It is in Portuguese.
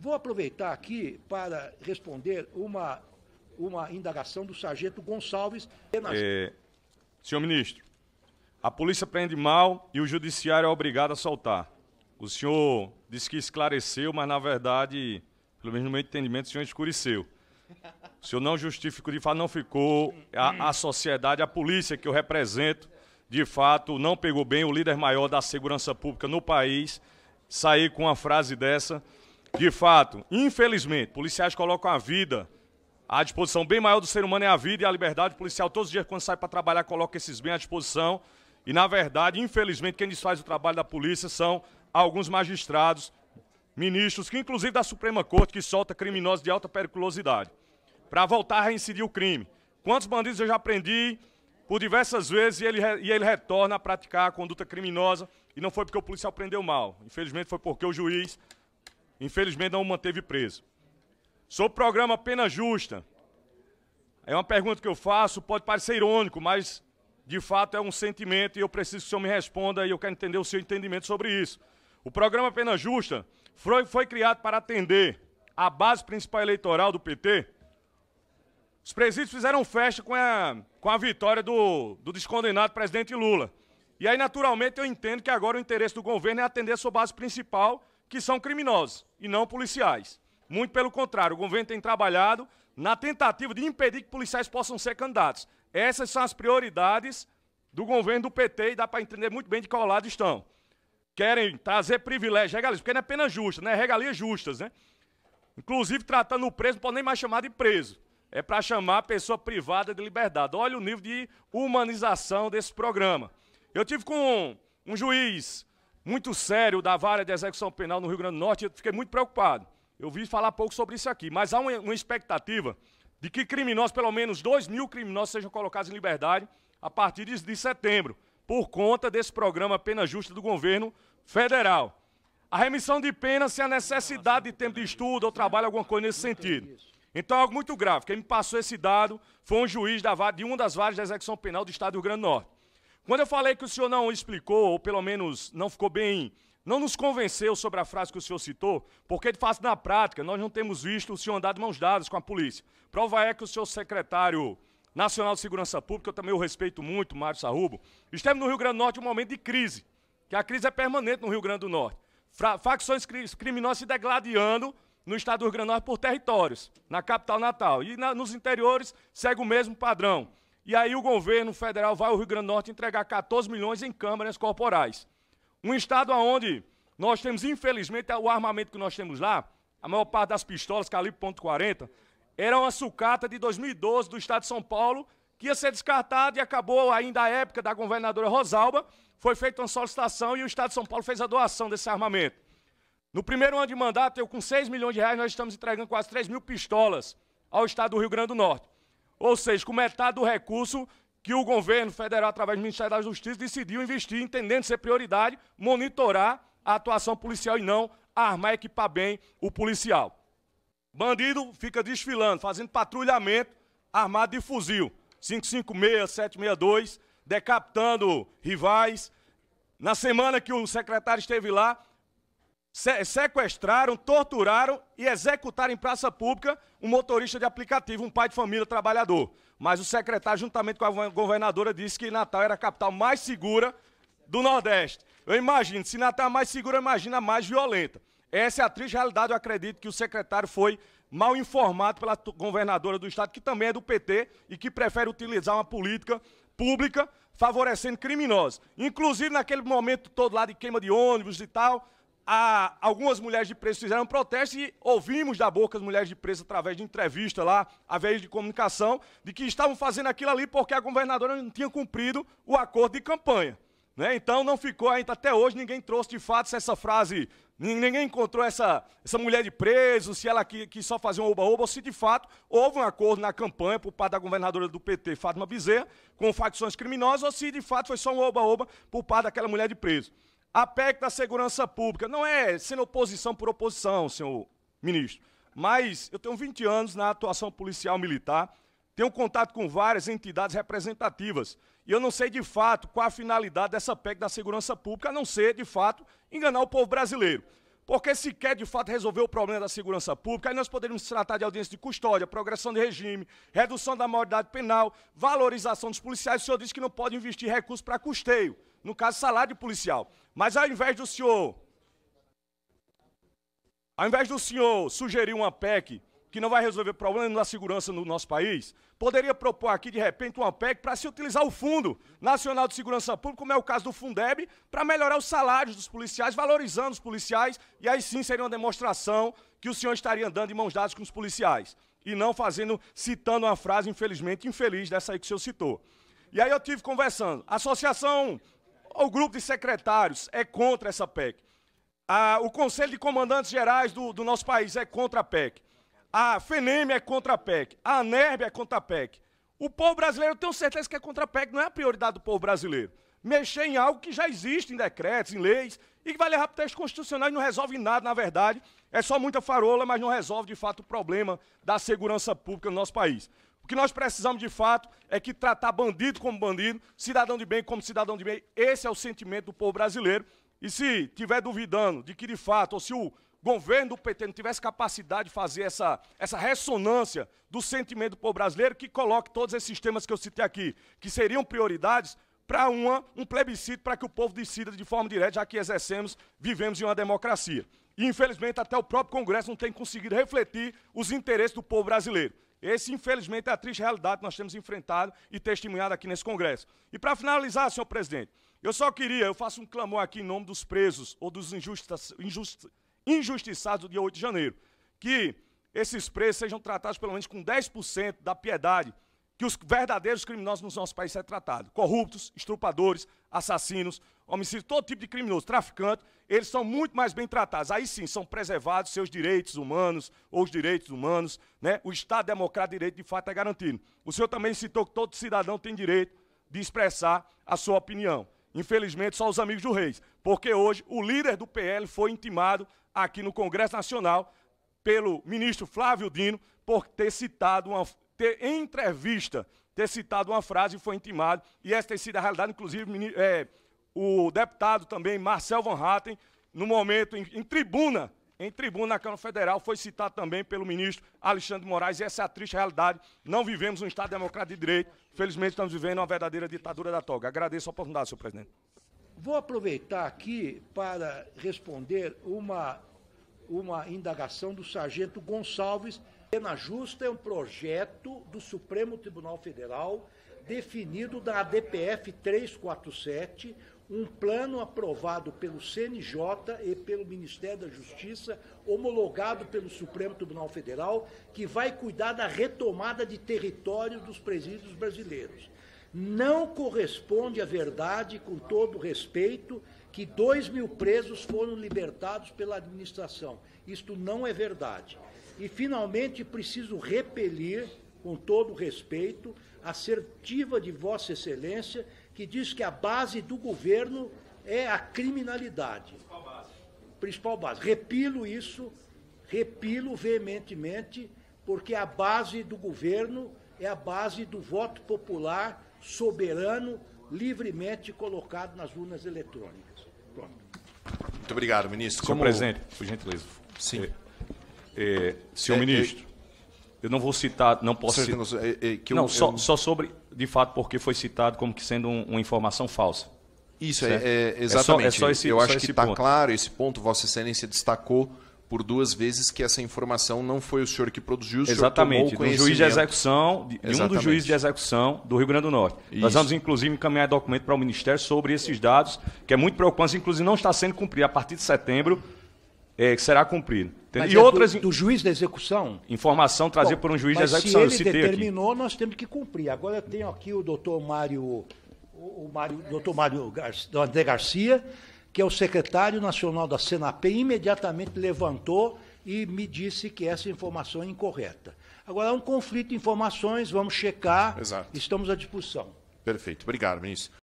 Vou aproveitar aqui para responder uma indagação do sargento Gonçalves. Senhor ministro, a polícia prende mal e o judiciário é obrigado a soltar. O senhor disse que esclareceu, mas, na verdade, pelo menos no meu entendimento, o senhor escureceu. O senhor não justificou, de fato, não ficou. A sociedade, a polícia que eu represento, de fato, não pegou bem o líder maior da segurança pública no país sair com uma frase dessa. De fato, infelizmente, policiais colocam a vida à disposição. Bem maior do ser humano é a vida e a liberdade. O policial, todos os dias, quando sai para trabalhar, coloca esses bens à disposição. E, na verdade, infelizmente, quem desfaz o trabalho da polícia são alguns magistrados, ministros, que inclusive da Suprema Corte, que solta criminosos de alta periculosidade, para voltar a reincidir o crime. Quantos bandidos eu já prendi por diversas vezes e ele retorna a praticar a conduta criminosa, e não foi porque o policial prendeu mal. Infelizmente, foi porque o juiz, infelizmente, não o manteve preso. Sobre o programa Pena Justa, é uma pergunta que eu faço, pode parecer irônico, mas, de fato, é um sentimento e eu preciso que o senhor me responda e eu quero entender o seu entendimento sobre isso. O programa Pena Justa foi criado para atender a base principal eleitoral do PT. Os presídios fizeram festa com a vitória do descondenado presidente Lula. E aí, naturalmente, eu entendo que agora o interesse do governo é atender a sua base principal, que são criminosos e não policiais. Muito pelo contrário, o governo tem trabalhado na tentativa de impedir que policiais possam ser candidatos. Essas são as prioridades do governo do PT e dá para entender muito bem de qual lado estão. Querem trazer privilégios, regalias, porque não é pena justa, né? É regalias justas, né? Inclusive, tratando o preso, não pode nem mais chamar de preso. É para chamar a pessoa privada de liberdade. Olha o nível de humanização desse programa. Eu tive com um juiz muito sério da Vara de Execução Penal no Rio Grande do Norte e eu fiquei muito preocupado. Eu vi falar pouco sobre isso aqui, mas há uma expectativa de que criminosos, pelo menos 2.000 criminosos, sejam colocados em liberdade a partir de setembro, por conta desse programa Pena Justa do governo federal. A remissão de pena sem a necessidade de tempo de estudo ou trabalho, alguma coisa nesse sentido. Então é algo muito grave. Quem me passou esse dado foi um juiz de uma das varas de execução penal do estado do Rio Grande do Norte. Quando eu falei que o senhor não explicou, ou pelo menos não ficou bem, não nos convenceu sobre a frase que o senhor citou, porque de fato na prática nós não temos visto o senhor andar de mãos dadas com a polícia. Prova é que o senhor secretário nacional de segurança pública, eu também o respeito muito, Mário Sarrubo, esteve no Rio Grande do Norte em um momento de crise, que a crise é permanente no Rio Grande do Norte. Facções criminosas se degladiando no estado do Rio Grande do Norte por territórios, na capital natal. E nos interiores segue o mesmo padrão. E aí o governo federal vai ao Rio Grande do Norte entregar 14 milhões em câmaras corporais. Um estado onde nós temos, infelizmente, o armamento que nós temos lá, a maior parte das pistolas calibre .40, era uma sucata de 2012 do estado de São Paulo, que ia ser descartada e acabou ainda a época da governadora Rosalba, foi feita uma solicitação e o estado de São Paulo fez a doação desse armamento. No primeiro ano de mandato, eu com 6 milhões de reais, nós estamos entregando quase 3.000 pistolas ao estado do Rio Grande do Norte. Ou seja, com metade do recurso que o governo federal, através do Ministério da Justiça, decidiu investir, entendendo ser prioridade, monitorar a atuação policial e não armar e equipar bem o policial. Bandido fica desfilando, fazendo patrulhamento armado de fuzil, 556, 762, decapitando rivais. Na semana que o secretário esteve lá, sequestraram, torturaram e executaram em praça pública um motorista de aplicativo, um pai de família trabalhador. Mas o secretário, juntamente com a governadora, disse que Natal era a capital mais segura do Nordeste. Eu imagino, se Natal é mais segura, imagina a mais violenta. Essa é a triste realidade, eu acredito que o secretário foi mal informado pela governadora do estado, que também é do PT e que prefere utilizar uma política pública favorecendo criminosos. Inclusive, naquele momento todo lá de queima de ônibus e tal, algumas mulheres de preso fizeram protesto e ouvimos da boca das mulheres de preso, através de entrevista lá, através de comunicação, de que estavam fazendo aquilo ali porque a governadora não tinha cumprido o acordo de campanha. Né? Então não ficou ainda, até hoje, ninguém trouxe de fato essa frase, ninguém encontrou essa mulher de preso, se ela quis só fazer um oba-oba, ou se de fato houve um acordo na campanha por parte da governadora do PT, Fátima Bezerra, com facções criminosas, ou se de fato foi só um oba-oba por parte daquela mulher de preso. A PEC da segurança pública não é sendo oposição por oposição, senhor ministro, mas eu tenho 20 anos na atuação policial militar, tenho contato com várias entidades representativas e eu não sei de fato qual a finalidade dessa PEC da segurança pública, a não ser de fato enganar o povo brasileiro. porque se quer, de fato, resolver o problema da segurança pública, aí nós poderíamos tratar de audiência de custódia, progressão de regime, redução da maioridade penal, valorização dos policiais. O senhor disse que não pode investir recursos para custeio, no caso, salário de policial. Mas ao invés do senhor sugerir uma PEC que não vai resolver o problema da segurança no nosso país, poderia propor aqui, de repente, uma PEC para se utilizar o Fundo Nacional de Segurança Pública, como é o caso do Fundeb, para melhorar os salários dos policiais, valorizando os policiais, e aí sim seria uma demonstração que o senhor estaria andando de mãos dadas com os policiais, e não citando uma frase, infelizmente, infeliz dessa aí que o senhor citou. E aí eu tive conversando, a associação, o grupo de secretários é contra essa PEC, o Conselho de Comandantes Gerais do nosso país é contra a PEC, a FENEM é contra a PEC, a ANERB é contra a PEC. O povo brasileiro, eu tenho certeza que é contra a PEC, não é a prioridade do povo brasileiro. Mexer em algo que já existe em decretos, em leis, e que vai levar para o texto constitucional e não resolve nada, na verdade. É só muita farola, mas não resolve, de fato, o problema da segurança pública no nosso país. O que nós precisamos, de fato, é que tratar bandido como bandido, cidadão de bem como cidadão de bem. Esse é o sentimento do povo brasileiro. E se estiver duvidando de que, de fato, ou se o governo do PT não tivesse capacidade de fazer essa ressonância do sentimento do povo brasileiro, que coloque todos esses temas que eu citei aqui, que seriam prioridades, para um plebiscito, para que o povo decida de forma direta, já que vivemos em uma democracia. E, infelizmente, até o próprio Congresso não tem conseguido refletir os interesses do povo brasileiro. Esse, infelizmente, é a triste realidade que nós temos enfrentado e testemunhado aqui nesse Congresso. E, para finalizar, senhor presidente, eu faço um clamor aqui em nome dos presos ou dos injustiçados do dia 8 de janeiro, que esses presos sejam tratados pelo menos com 10% da piedade que os verdadeiros criminosos no nosso país são tratados. Corruptos, estrupadores, assassinos, homicídios, todo tipo de criminoso, traficante, eles são muito mais bem tratados. Aí sim, são preservados seus direitos humanos, ou os direitos humanos, né? O Estado Democrático de Direito, de fato, é garantido. O senhor também citou que todo cidadão tem direito de expressar a sua opinião. Infelizmente, só os amigos do Reis, porque hoje o líder do PL foi intimado aqui no Congresso Nacional pelo ministro Flávio Dino por ter citado em entrevista, ter citado uma frase e foi intimado, e essa tem sido a realidade, inclusive o deputado também, Marcel Van Hatten, no momento, em tribuna na Câmara Federal, foi citado também pelo ministro Alexandre de Moraes, e essa é a triste realidade. Não vivemos um Estado democrático de direito, felizmente estamos vivendo uma verdadeira ditadura da toga. Agradeço a oportunidade, senhor presidente. Vou aproveitar aqui para responder uma indagação do sargento Gonçalves. Pena Justa é um projeto do Supremo Tribunal Federal, definido da ADPF 347, um plano aprovado pelo CNJ e pelo Ministério da Justiça, homologado pelo Supremo Tribunal Federal, que vai cuidar da retomada de território dos presídios brasileiros. Não corresponde à verdade, com todo respeito, que 2.000 presos foram libertados pela administração. Isto não é verdade. E, finalmente, preciso repelir, com todo respeito, a assertiva de Vossa Excelência, que diz que a base do governo é a criminalidade. Principal base. Repilo isso, repilo veementemente, porque a base do governo é a base do voto popular soberano, livremente colocado nas urnas eletrônicas. Pronto. Muito obrigado, ministro. Senhor presidente, por gentileza. Sim. Senhor ministro, eu não vou citar, não posso citar. Só sobre, de fato, porque foi citado como que sendo uma informação falsa. Isso, exatamente. Eu acho que está ponto. Claro esse ponto. Vossa Excelência destacou por 2 vezes que essa informação não foi o senhor que produziu, o exatamente, senhor tomou do juiz de execução, de um dos juízes de execução do Rio Grande do Norte. Isso. Nós vamos, inclusive, encaminhar documento para o Ministério sobre esses dados, que é muito preocupante, inclusive não está sendo cumprido. A partir de setembro, será cumprido. Mas e outras do juiz da execução? Informação trazida por um juiz de execução. Mas se ele determinou, aqui. Nós temos que cumprir. Agora eu tenho aqui o doutor André Garcia, que é o secretário nacional da Senapem, imediatamente levantou e me disse que essa informação é incorreta. Agora, há um conflito de informações, vamos checar, Exato. Estamos à disposição. Perfeito. Obrigado, ministro.